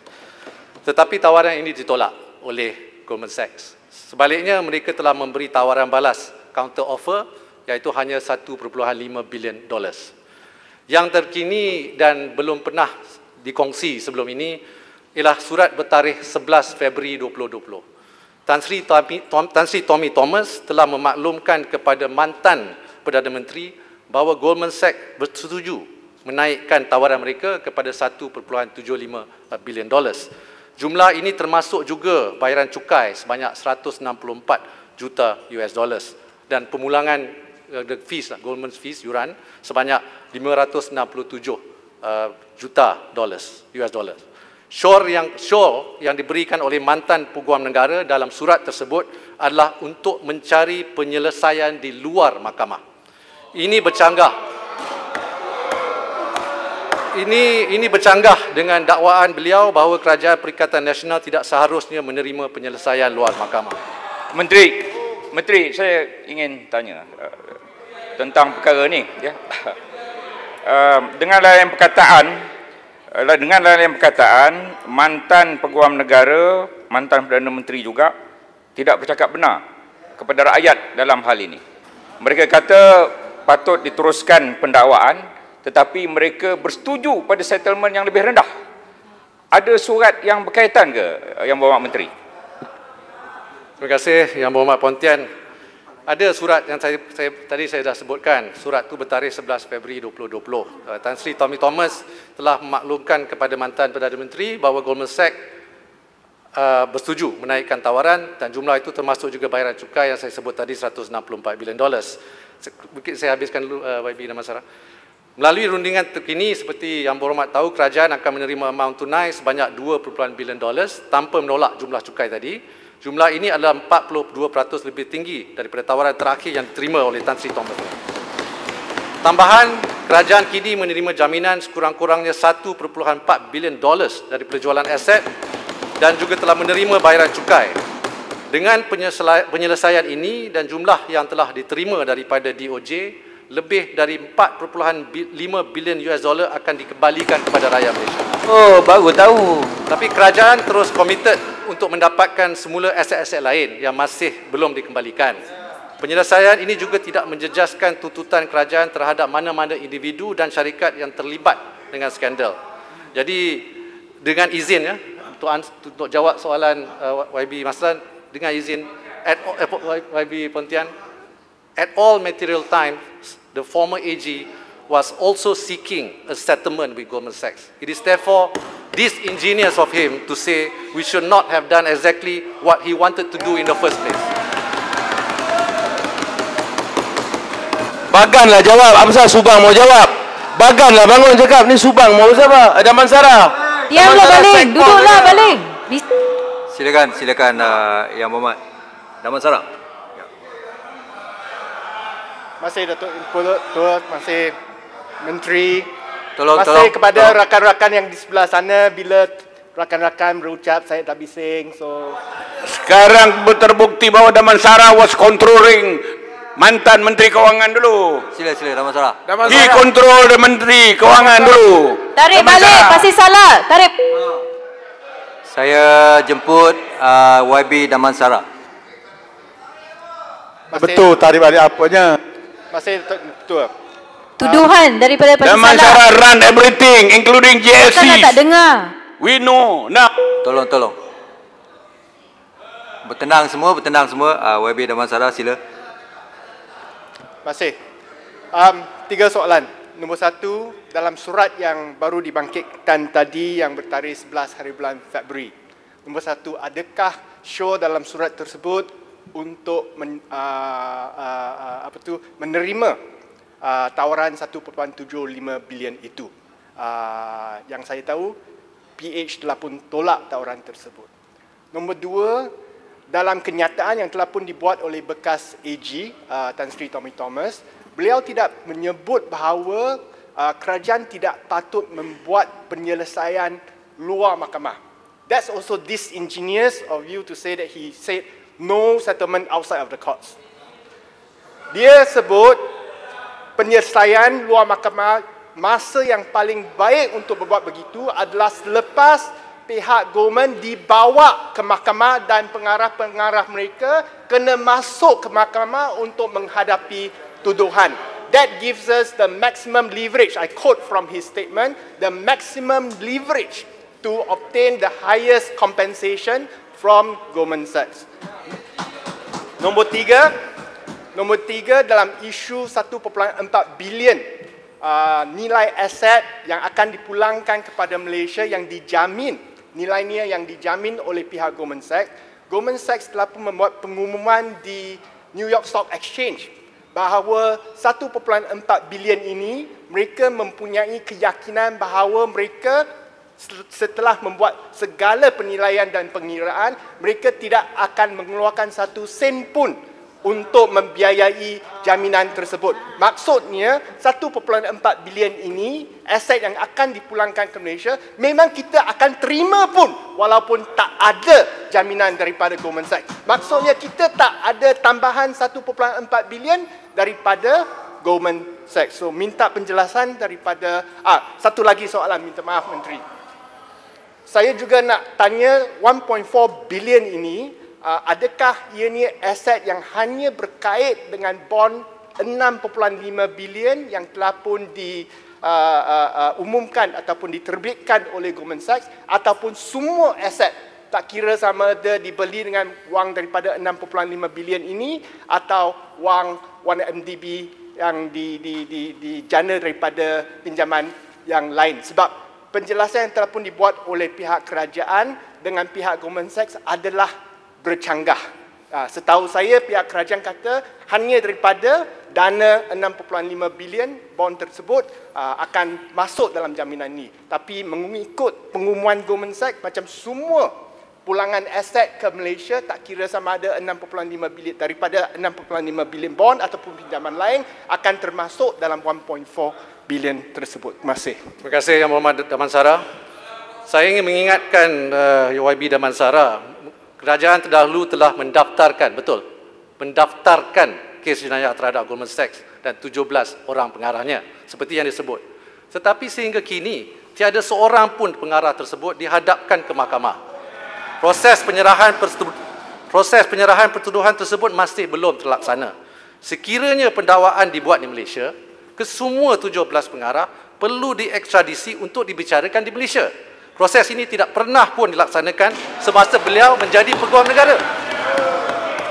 Tetapi tawaran ini ditolak oleh Goldman Sachs. Sebaliknya, mereka telah memberi tawaran balas, counter offer, iaitu hanya $1.5 bilion. Yang terkini dan belum pernah dikongsi sebelum ini ialah surat bertarikh 11 Februari 2020. Tan Sri Tommy Thomas telah memaklumkan kepada mantan Perdana Menteri bahawa Goldman Sachs bersetuju menaikkan tawaran mereka kepada $1.75 bilion. Jumlah ini termasuk juga bayaran cukai sebanyak 164 juta US dollars dan pemulangan fees, Goldman fees yuran sebanyak 567 juta US dollars. Sure yang diberikan oleh mantan Peguam Negara dalam surat tersebut adalah untuk mencari penyelesaian di luar mahkamah. Ini bercanggah. Ini bercanggah dengan dakwaan beliau bahawa Kerajaan Perikatan Nasional tidak seharusnya menerima penyelesaian luar mahkamah. Menteri, saya ingin tanya tentang perkara ini, ya. Dengan lain perkataan, mantan Peguam Negara, mantan Perdana Menteri juga tidak bercakap benar kepada rakyat dalam hal ini. Mereka kata patut diteruskan pendakwaan, tetapi mereka bersetuju pada settlement yang lebih rendah. Ada surat yang berkaitan ke, Yang Berhormat Menteri? Terima kasih Yang Berhormat Pontian. Ada surat yang tadi saya dah sebutkan. Surat itu bertarikh 11 Februari 2020. Tan Sri Tommy Thomas telah memaklumkan kepada mantan Perdana Menteri bahawa Goldman Sachs bersetuju menaikkan tawaran dan jumlah itu termasuk juga bayaran cukai yang saya sebut tadi $164 bilion. Mungkin saya habiskan dulu YB Damansara. Melalui rundingan terkini seperti yang berhormat tahu, kerajaan akan menerima amount tunai sebanyak $2 bilion tanpa menolak jumlah cukai tadi. Jumlah ini adalah 42% lebih tinggi daripada tawaran terakhir yang diterima oleh Tan Sri Thomas. Tambahan, kerajaan kini menerima jaminan sekurang-kurangnya $1.4 bilion dari penjualan aset dan juga telah menerima bayaran cukai. Dengan penyelesaian ini dan jumlah yang telah diterima daripada DOJ, lebih dari $4.5 bilion akan dikembalikan kepada rakyat Malaysia. Oh, baru tahu. Tapi kerajaan terus komited untuk mendapatkan semula aset-aset lain yang masih belum dikembalikan. Penyelesaian ini juga tidak menjejaskan tuntutan kerajaan terhadap mana-mana individu dan syarikat yang terlibat dengan skandal. Jadi dengan izin ya, untuk jawab soalan YB Maslan, dengan izin YB Pontian, at all material times, the former AG was also seeking a settlement with Goldman Sachs. It is therefore disingenuous of him to say we should not have done exactly what he wanted to do in the first place. Baganlah jawab. Apa pasal Subang mau jawab? Baganlah bangun cakap. Ni Subang mau siapa? Damansara. Diamlah Baling. Duduklah Baling. Silakan Yang Berhormat Damansara. Masih Datuk Tua, masih Menteri, tolong kepada rakan-rakan yang di sebelah sana, bila rakan-rakan berucap saya tak bising, so Sekarang terbukti bahawa Damansara was controlling mantan Menteri Kewangan dulu. Sila Damansara. He control the Menteri Kewangan dulu. Tarik balik, pasti salah. Tarik. Saya jemput YB Damansara. Betul, tarik balik apanya? Masih Tua. Tuduhan daripada pasti salah. Damansara run everything, including JSC. Bukan tak dengar. We know. Now. Tolong. Bertenang semua. YB Damansara, sila. Masih. 3 soalan. Nombor 1, dalam surat yang baru dibangkitkan tadi yang bertarikh 11 hari bulan Februari. Nombor 1, adakah show dalam surat tersebut untuk menerima tawaran 1.75 bilion itu? Yang saya tahu, PH telah pun tolak tawaran tersebut. Nombor 2, dalam kenyataan yang telah pun dibuat oleh bekas AG Tan Sri Tommy Thomas, beliau tidak menyebut bahawa kerajaan tidak patut membuat penyelesaian luar mahkamah. That's also disingenuous of you to say that he said no settlement outside of the courts. Dia sebut penyelesaian luar mahkamah, masa yang paling baik untuk berbuat begitu adalah selepas pihak government dibawa ke mahkamah dan pengarah-pengarah mereka kena masuk ke mahkamah untuk menghadapi tuduhan. That gives us the maximum leverage. I quote from his statement, the maximum leverage to obtain the highest compensation from Goldman Sachs. Nombor 3, dalam isu 1.4 bilion nilai aset yang akan dipulangkan kepada Malaysia yang dijamin, nilainya yang dijamin oleh pihak Goldman Sachs. Goldman Sachs telah pun membuat pengumuman di New York Stock Exchange bahawa 1.4 bilion ini mereka mempunyai keyakinan bahawa mereka setelah membuat segala penilaian dan pengiraan, mereka tidak akan mengeluarkan 1 sen pun untuk membiayai jaminan tersebut. Maksudnya 1.4 bilion ini aset yang akan dipulangkan ke Malaysia, memang kita akan terima pun walaupun tak ada jaminan daripada Goldman Sachs. Maksudnya kita tak ada tambahan 1.4 bilion daripada Goldman Sachs. So minta penjelasan daripada satu lagi soalan, minta maaf Menteri. Saya juga nak tanya 1.4 bilion ini, adakah ianya aset yang hanya berkait dengan bond 6.5 bilion yang telah pun diumumkan ataupun diterbitkan oleh Goldman Sachs, ataupun semua aset, tak kira sama ada dibeli dengan wang daripada 6.5 bilion ini atau wang 1MDB yang dijana daripada pinjaman yang lain. Sebab penjelasan yang telah pun dibuat oleh pihak kerajaan dengan pihak Goldman Sachs adalah bercanggah. Setahu saya pihak kerajaan kata hanya daripada dana 6.5 bilion bond tersebut akan masuk dalam jaminan ini. Tapi mengikut pengumuman Goldman Sachs, macam semua pulangan aset ke Malaysia, tak kira sama ada 6.5 bilion daripada 6.5 bilion bond ataupun pinjaman lain, akan termasuk dalam 1.4 bilion tersebut. Terima kasih. Terima kasih Yang Berhormat Damansara. Saya ingin mengingatkan YB Damansara, kerajaan terdahulu telah mendaftarkan, betul, mendaftarkan kes jenayah terhadap Goldman Sachs dan 17 orang pengarahnya, seperti yang disebut. Tetapi sehingga kini, tiada seorang pun pengarah tersebut dihadapkan ke mahkamah. Proses penyerahan pertuduhan tersebut masih belum terlaksana. Sekiranya pendakwaan dibuat di Malaysia, kesemua 17 pengarah perlu diekstradisi untuk dibicarakan di Malaysia. Proses ini tidak pernah pun dilaksanakan semasa beliau menjadi peguam negara.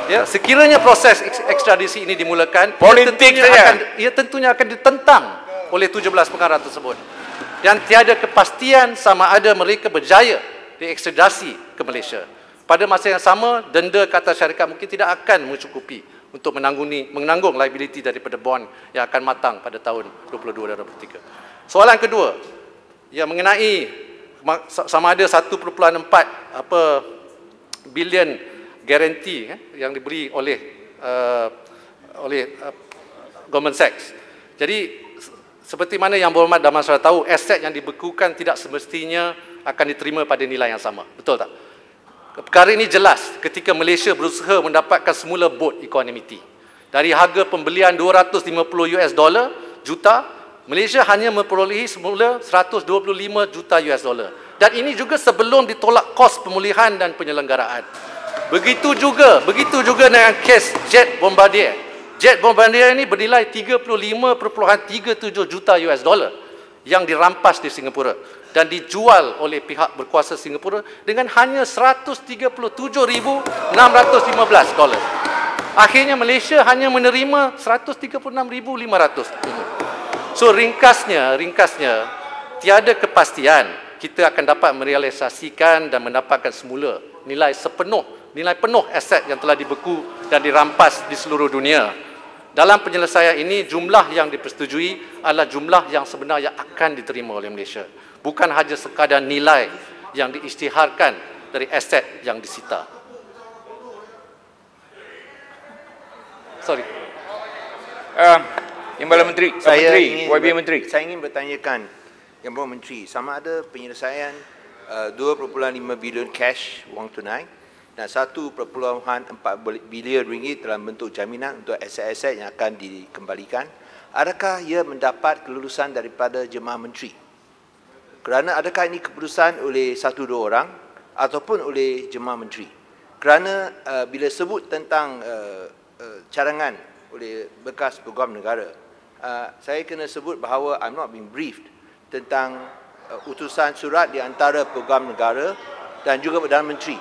Ya, sekiranya proses ekstradisi ini dimulakan, ia tentunya akan ditentang oleh 17 pengarah tersebut. Dan tiada kepastian sama ada mereka berjaya diekstradasi ke Malaysia. Pada masa yang sama, denda kata syarikat mungkin tidak akan mencukupi untuk menanggung liability daripada bond yang akan matang pada tahun 22 dan 23. Soalan kedua, yang mengenai sama ada 1.4 bilion garanti yang diberi oleh Goldman Sachs. Jadi seperti mana Yang Berhormat Damansara tahu, aset yang dibekukan tidak semestinya akan diterima pada nilai yang sama. Betul tak? Perkara ini jelas ketika Malaysia berusaha mendapatkan semula boat equanimity. Dari harga pembelian $250 juta, Malaysia hanya memperolehi semula 125 juta $. Dan ini juga sebelum ditolak kos pemulihan dan penyelenggaraan. Begitu juga dengan kes Jet Bombardier. Jet Bombardier ini bernilai 35.37 juta $, yang dirampas di Singapura dan dijual oleh pihak berkuasa Singapura dengan hanya $137,615. Akhirnya Malaysia hanya menerima 136,500. So ringkasnya tiada kepastian kita akan dapat merealisasikan dan mendapatkan semula nilai penuh aset yang telah dibeku dan dirampas di seluruh dunia. Dalam penyelesaian ini, jumlah yang dipersetujui adalah jumlah yang sebenarnya akan diterima oleh Malaysia. Bukan hanya sekadar nilai yang diisytiharkan dari aset yang disita. Sorry. Timbalan Menteri, YB Menteri. Saya ingin bertanyakan Yang Berhormat Menteri, sama ada penyelesaian 2.5 bilion cash wang tunai dan 1.4 bilion ringgit dalam bentuk jaminan untuk aset-aset yang akan dikembalikan. Adakah ia mendapat kelulusan daripada jemaah menteri? Kerana adakah ini keputusan oleh 1-2 orang ataupun oleh jemaah menteri? Kerana bila sebut tentang cadangan oleh bekas peguam negara, saya kena sebut bahawa I'm not being briefed tentang utusan surat di antara peguam negara dan juga Perdana Menteri.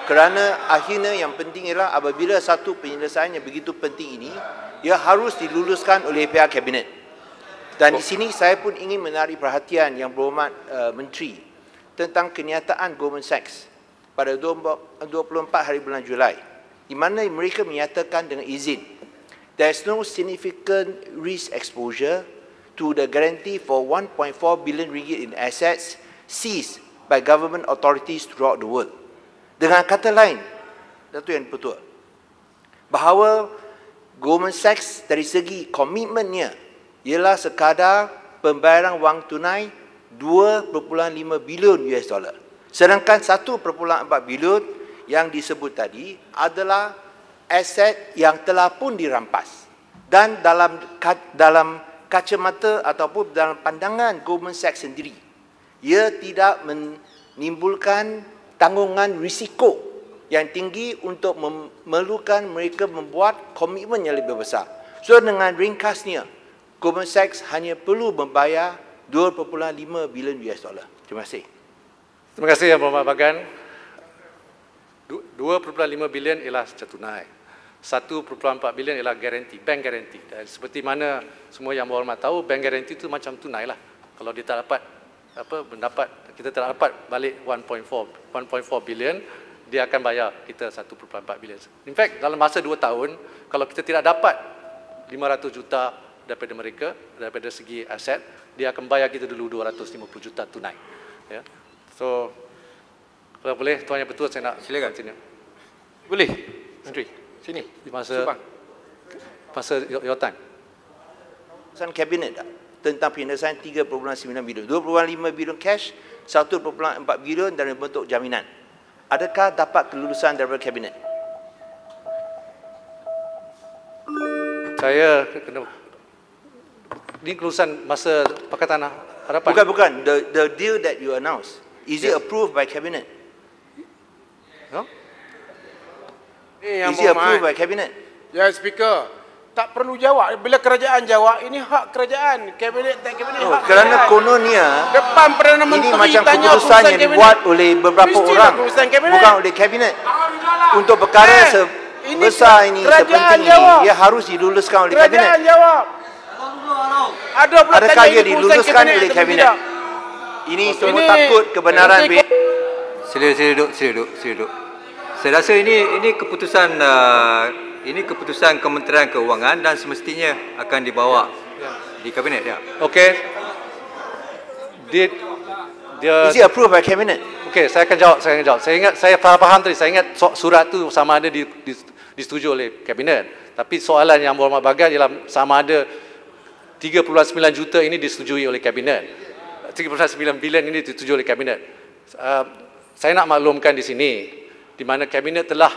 Kerana akhirnya yang penting ialah apabila satu penyelesaian yang begitu penting ini, ia harus diluluskan oleh pihak kabinet. Dan di sini saya pun ingin menarik perhatian Yang Berhormat Menteri tentang kenyataan Goldman Sachs pada 24 hari bulan Julai, di mana mereka menyatakan dengan izin, there is no significant risk exposure to the guarantee for 1.4 billion ringgit in assets seized by government authorities throughout the world. Dengan kata lain, Datuk Yang Dipertua, bahawa Goldman Sachs dari segi komitmennya ialah sekadar pembayaran wang tunai 2.5 bilion $. Sedangkan 1.4 bilion yang disebut tadi adalah aset yang telah pun dirampas. Dan dalam kacamata ataupun dalam pandangan Goldman Sachs sendiri, ia tidak menimbulkan tanggungan risiko yang tinggi untuk memerlukan mereka membuat komitmen yang lebih besar. So dengan ringkasnya, Goldman Sachs hanya perlu membayar 2.5 bilion $. Terima kasih. Terima kasih Yang Berhormat Bagan. 2.5 bilion ialah secara tunai. 1.4 bilion ialah garanti, bank garanti. Dan seperti mana semua Yang Berhormat tahu, bank garanti itu macam tunai lah. Kalau dia tak dapat mendapat, kita telah dapat balik 1.4 bilion, dia akan bayar kita 1.4 bilion. In fact, dalam masa 2 tahun, kalau kita tidak dapat 500 juta daripada mereka, daripada segi aset, dia akan bayar kita dulu 250 juta tunai. Ya. So, kalau boleh, Tuan Yang Bertua, saya nak silakan. Continue. Boleh, Menteri. Sini. Masa your time. Keputusan Kabinet tak? Tentang penyelesaian 3.9 bilion. 2.5 bilion cash, 1.4 bilion dalam bentuk jaminan. Adakah dapat kelulusan daripada Kabinet? Saya kena... Ini kelulusan masa Pakatan Harapan? Bukan. The deal that you announced, is it approved by Cabinet? No? Is it approved by Cabinet? Ya, Speaker. Tak perlu jawab. Bila kerajaan jawab, ini hak kerajaan. Kabinet tak kabinet, hak Kerana kerajaan. kononnya, Depan Perdana Menteri ini macam tanya keputusan yang dibuat oleh beberapa orang, bukan oleh Kabinet. Untuk perkara sebesar ini, sepenting ini, ia harus diluluskan oleh Kabinet. Kerajaan jawab. Adakah ia diluluskan oleh Kabinet? Ini semua takut kebenaran. Sila duduk. Saya rasa ini keputusan Kementerian Keuangan dan semestinya akan dibawa di Kabinet. Ya. Okey. Is it approved by Cabinet? Okey, saya akan jawab. Saya ingat, saya faham tadi. Saya ingat surat tu sama ada disetujui oleh Kabinet. Tapi soalan yang berhormat Bagan ialah sama ada 3.9 juta ini disetujui oleh Kabinet. 3.9 bilion ini disetujui oleh Kabinet. Saya nak maklumkan di sini, di mana Kabinet telah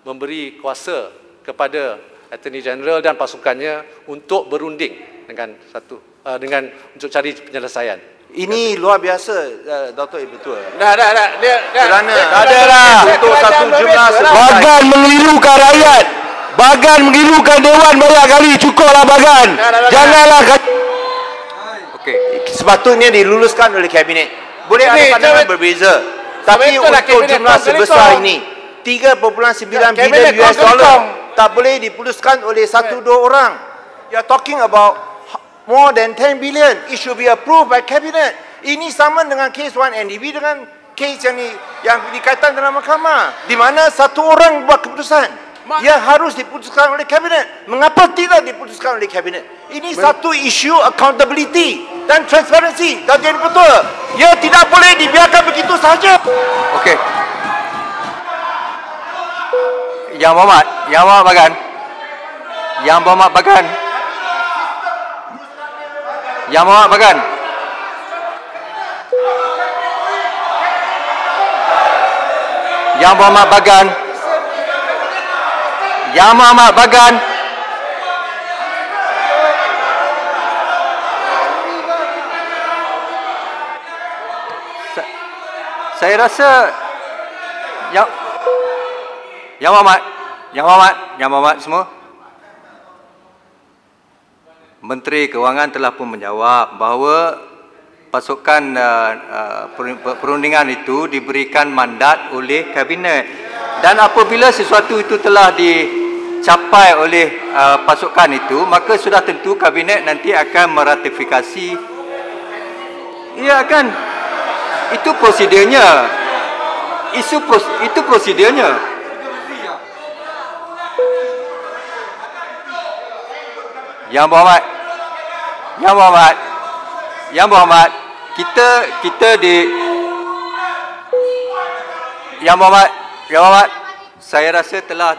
memberi kuasa kepada Attorney General dan pasukannya untuk berunding dengan untuk cari penyelesaian. Ini luar biasa, Dr. Betul. Dah. Kerana adalah untuk satu jumlah Bagan mengelirukan rakyat. Bagan mengelirukan Dewan banyak kali. Cukuplah Bagan. Janganlah. Okey, sepatutnya diluluskan oleh Kabinet. Boleh ada pandangan berbeza. Tapi untuk jumlah sebesar ini, 3.9 bilion US dollar tak boleh diputuskan oleh 1-2 orang. You are talking about more than 10 billion. It should be approved by Cabinet. Ini sama dengan kes 1NDB dengan kes yang dikaitkan dalam mahkamah, di mana satu orang buat keputusan. Ia harus diputuskan oleh Kabinet. Mengapa tidak diputuskan oleh Kabinet? Ini satu isu accountability dan transparancy. Dan jadi betul, ia tidak boleh dibiarkan begitu sahaja. Okey. Yang Berhormat Bagan. Yang Berhormat Bagan. Yang Berhormat Bagan. Yang Berhormat Bagan. Yang Berhormat Bagan. Saya rasa Yang Berhormat semua. Menteri Keuangan telah pun menjawab bahawa pasukan perundingan itu diberikan mandat oleh Kabinet. Dan apabila sesuatu itu telah dicapai oleh pasukan itu, maka sudah tentu Kabinet nanti akan meratifikasi. Ia akan. Itu prosedurnya. Itu prosedurnya. Yang Berhormat, kita di Yang Berhormat, saya rasa telah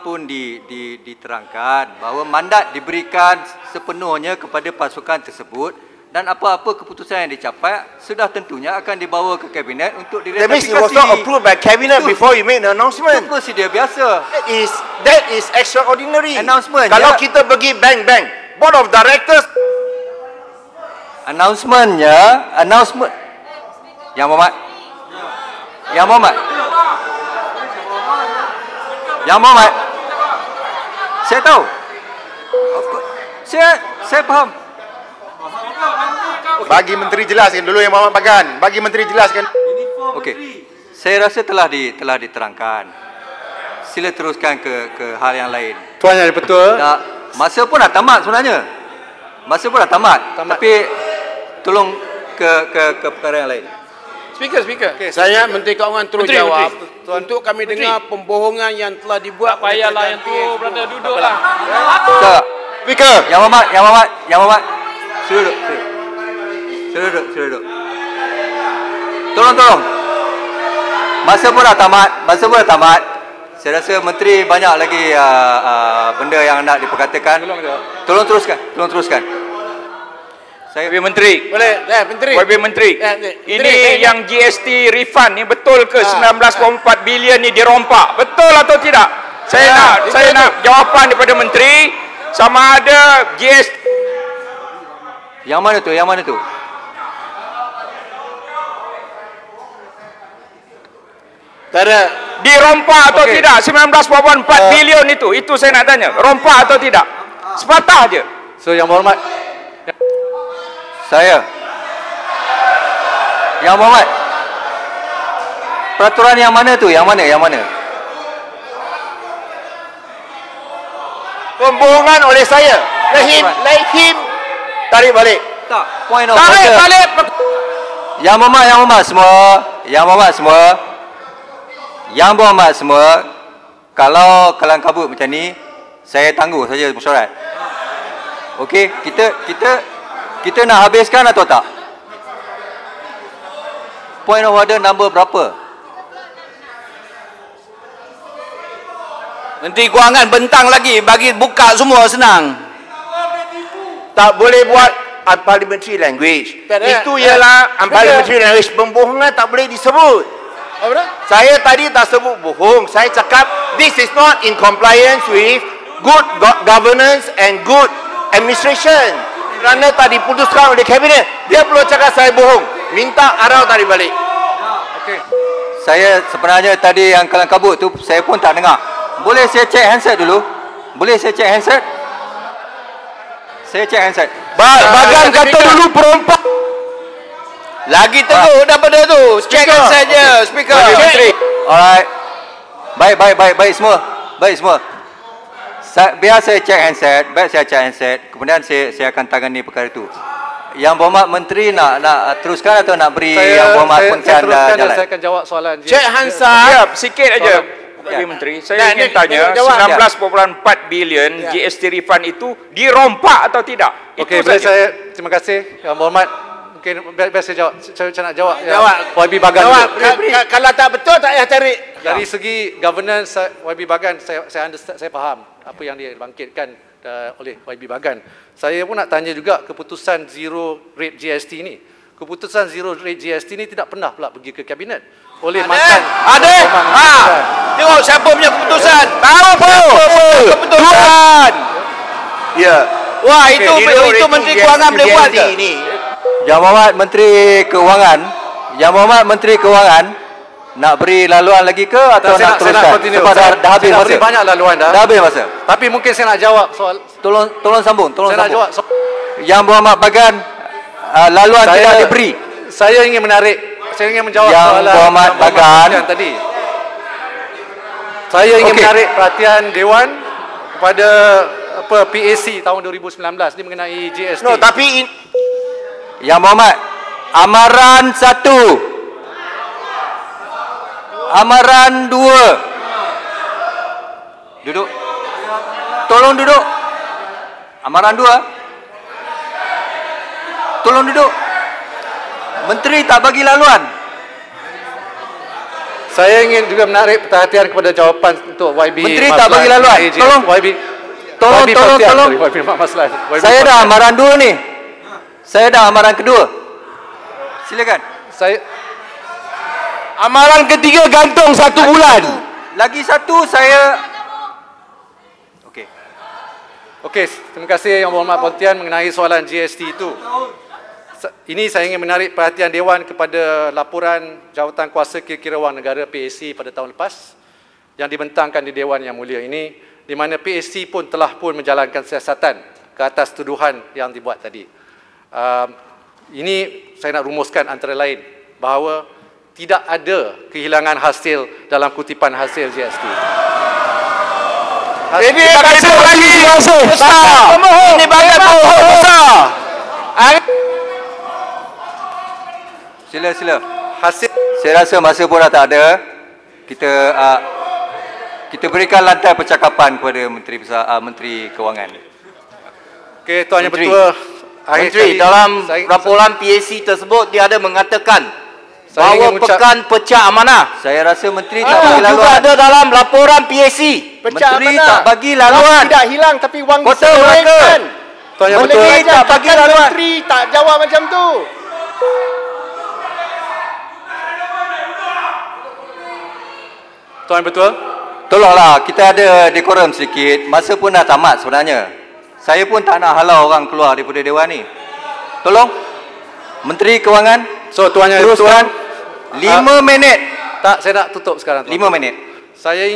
pun diterangkan bahawa mandat diberikan sepenuhnya kepada pasukan tersebut dan apa-apa keputusan yang dicapai sudah tentunya akan dibawa ke Kabinet untuk diratifikasi. That means it was not approved by Cabinet before you make the announcement. Itu prosedur biasa. That is extraordinary. Announcement. Kalau kita pergi bank, Board of Directors. Announcement. Yang Berhormat. Saya tahu. Saya faham. Bagi Menteri jelaskan dulu Yang Berhormat Bagan. Bagi Menteri jelaskan. Okey. Saya rasa telah diterangkan. Sila teruskan ke hal yang lain. Tuan Yang Betul. Masa pun dah tamat sebenarnya. Tapi tolong ke perkara yang lain. Speaker. Okay, saya Menteri Keuangan terus Menteri, jawab. Menteri. Untuk kami dengar pembohongan yang telah dibuat. Tak payahlah yang tu, brother, duduklah. Tak. Speaker. Yang Hormat. Sila duduk. Tolong. Masa pun dah tamat. Saya rasa Menteri banyak lagi benda yang nak diperkatakan. Tolong teruskan. Saya Menteri. Boleh, Menteri. Menteri. Ini yang GST refund ni betul ke 19.4 bilion ni dirompak? Betul atau tidak? Saya nak jawapan daripada Menteri sama ada GST. Yang mana tu? Dirompak atau tidak 19.4 bilion itu saya nak tanya. Rompak atau tidak? Sepatah je. So Yang Berhormat, Saya. Yang Berhormat. Peraturan yang mana tu? Yang mana? Pembohongan oleh saya. Let him tarik balik. Tak. Point of Tarik order. balik. Yang Berhormat semua. Kalau kelang kabut macam ni, saya tangguh saja mesyuarat. Okey, kita nak habiskan atau tak? Point of order number berapa? Menteri Kewangan bentang lagi, bagi buka semua senang. Tak boleh buat unparliamentary language. Itu ialah unparliamentary language. Pembohongan tak boleh disebut. Saya tadi tak sebut bohong. Saya cakap this is not in compliance with good governance and good administration. Kerana tak diputuskan oleh kabinet. Dia perlu cakap saya bohong. Minta arau tarik balik. Saya sebenarnya tadi yang kelang kabut tu saya pun tak dengar. Boleh saya cek handset dulu? Saya cek handset. Bagan kata dulu perompak. Lagi teruk daripada tu. Cek saja, speaker. Alright. Baik semua. Biar saya cek handset. Kemudian saya akan tangani perkara itu. Yang Berhormat Menteri nak teruskan atau nak beri Yang Berhormat Pontian jalan? Saya akan jawab soalan. Cek handset. Sikit aja. Menteri, saya ingin tanya 19.4 bilion GST refund itu dirompak atau tidak? Okey, boleh saya terima kasih Yang Berhormat. Mungkin biar saya jawab. Saya nak jawab. YB Bagan. Kalau tak betul tak payah tarik. Dari segi governance YB Bagan, saya faham apa yang dia bangkitkan oleh YB Bagan. Saya pun nak tanya juga keputusan zero rate GST ini. Keputusan zero rate GST ini tidak pernah pula pergi ke kabinet oleh mantan. Ada. Tengok siapa punya keputusan. Tahu keputusan. Ya. Wah, itu Menteri Kewangan boleh buat ke? Yang Berhormat Menteri Kewangan nak beri laluan lagi ke atau nak teruskan? Sebab dah habis masa. Banyak laluan dah. Dah habis masa. Tapi mungkin saya nak jawab soal. Tolong sambung. Saya nak jawab. Yang Berhormat Bagan laluan tidak diberi. Saya ingin menjawab Yang soalan Berhormat Bagan tadi. Saya ingin menarik perhatian Dewan kepada PAC tahun 2019 ni mengenai GST. No, tapi Yang Berhormat, amaran 1, amaran 2. Duduk. Tolong duduk. Amaran 2. Tolong duduk. Menteri tak bagi laluan. Saya ingin juga menarik perhatian kepada jawapan untuk YB. Menteri tak bagi laluan. Tolong. YB. Tolong. YB Maslan. Saya dah amaran 2 ni. Saya dah amaran kedua. Silakan. amaran ketiga gantung 1 bulan. Lagi satu saya. Okey, terima kasih Yang Berhormat Pontian mengenai soalan GST itu. Ini saya ingin menarik perhatian Dewan kepada laporan Jawatan Kuasa Kira-kira Wang Negara PAC pada tahun lepas yang dibentangkan di Dewan Yang Mulia ini, di mana PAC pun telah menjalankan siasatan ke atas tuduhan yang dibuat tadi. Ini saya nak rumuskan antara lain bahawa tidak ada kehilangan hasil dalam kutipan hasil GST. Ini hasil lagi besar. Ini bagai bohong besar. Sila. Saya rasa masa pun dah tak ada. Kita berikan lantai percakapan kepada Menteri Kewangan. Okey, Tuan Yang Bertua. Menteri, dalam laporan PAC tersebut dia ada mengatakan bahawa pekan pecah amanah. Saya rasa Menteri tak bagi laluan. Juga ada dalam laporan PAC. Menteri tak bagi laluan. Wang tidak hilang tapi wang Kota diselewengkan. Tuan Yang Bertua. Menteri tak bagi laluan. Menteri tak jawab macam tu. Tuan Yang Bertua. Tolonglah, kita ada dekorum sedikit. Masa pun dah tamat sebenarnya. Saya pun tak nak halau orang keluar daripada Dewan ni. Tolong. Menteri Kewangan. So, Tuan Yang teruskan. 5 minit. Tak, saya nak tutup sekarang. 5 minit. Saya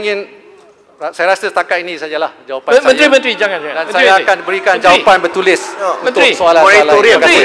rasa setakat ini sajalah jawapan saya. Menteri, jangan. Dan saya akan berikan jawapan bertulis untuk Menteri, soalan-soalan. Menteri.